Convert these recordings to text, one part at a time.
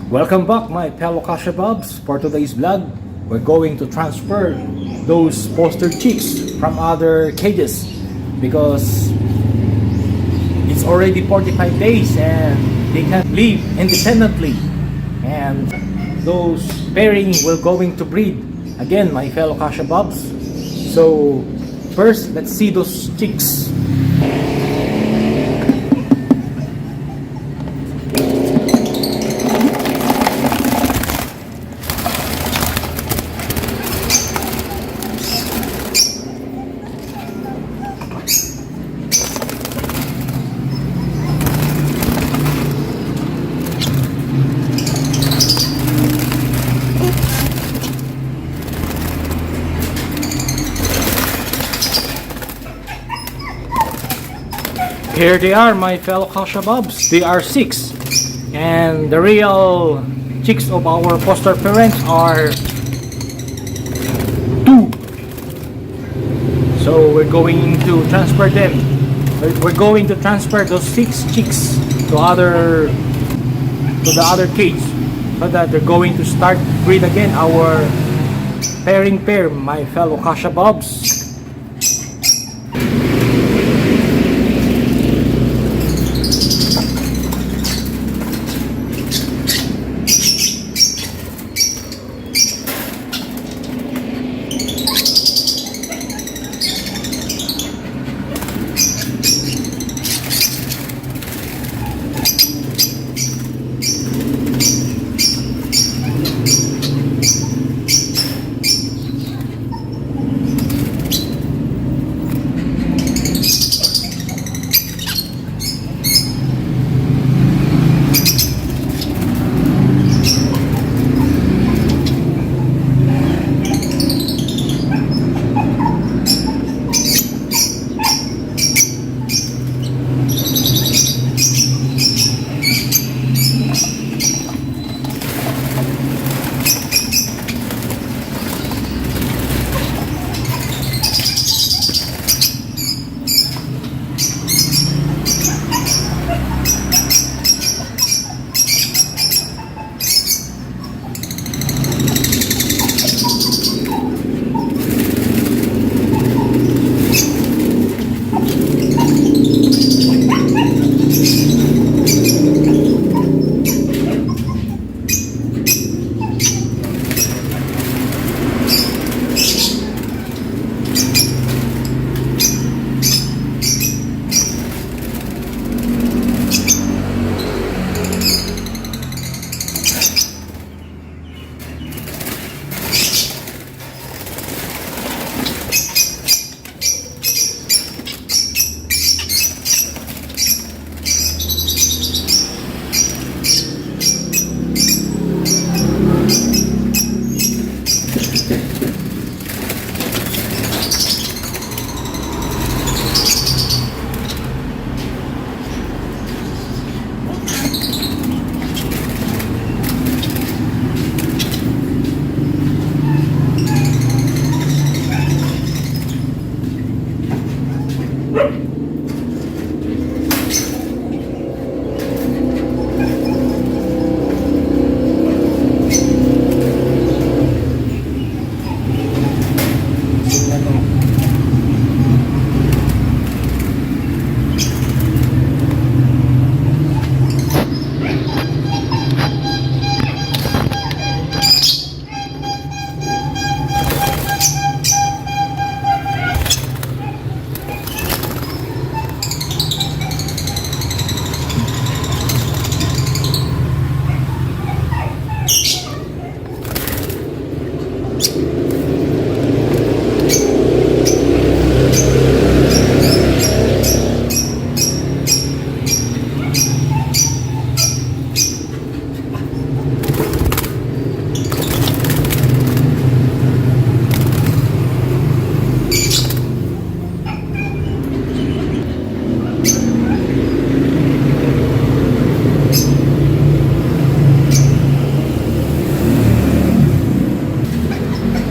Welcome back my fellow Kasha Bobs. For today's vlog, we're going to transfer those foster chicks from other cages because it's already 45 days and they can live independently, and those pairing will going to breed again my fellow Kasha Bobs. So first, let's see those chicks. Here they are, my fellow Kasha Bobs. They are 6, and the real chicks of our foster parents are 2. So we're going to transfer them. We're going to transfer those 6 chicks to the other cage, so that they're going to start breed again our pairing pair, my fellow Kasha Bobs.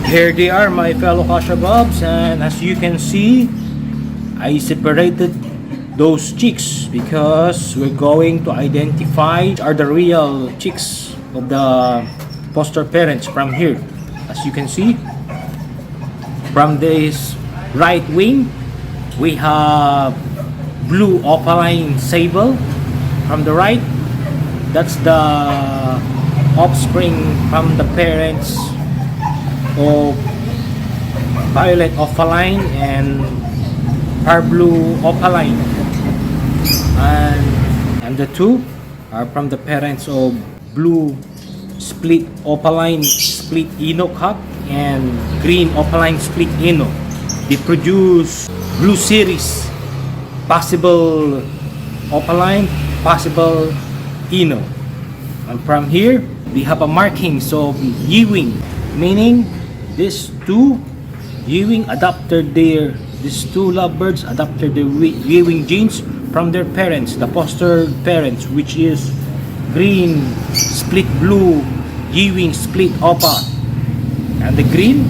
Here they are, my fellow Kasha Bobs, and as you can see, I separated those chicks because we're going to identify are the real chicks of the foster parents from here. As you can see, from this right wing, we have blue opaline sable. From the right, that's the offspring from the parents of violet opaline and par blue opaline, and the two are from the parents of blue split opaline split ino cock and green opaline split ino. They produce blue series, possible opaline, possible ino. And from here we have a markings of Ewing, meaning these two Ewing adopted these two lovebirds adopted the Ewing genes from their parents, the foster parents, which is green split blue Ewing split opa, and the green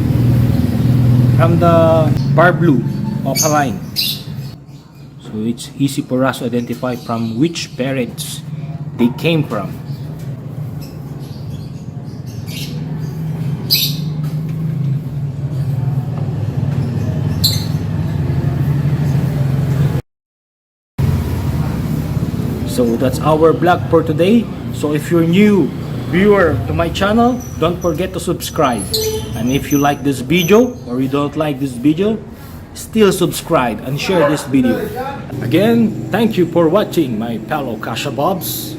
from the bar blue opaline. So it's easy for us to identify from which parents they came from. So that's our vlog for today. So if you're new viewer to my channel, don't forget to subscribe. And if you like this video or you don't like this video, still subscribe and share this video. Again, thank you for watching, my fellow Kasha Bobs.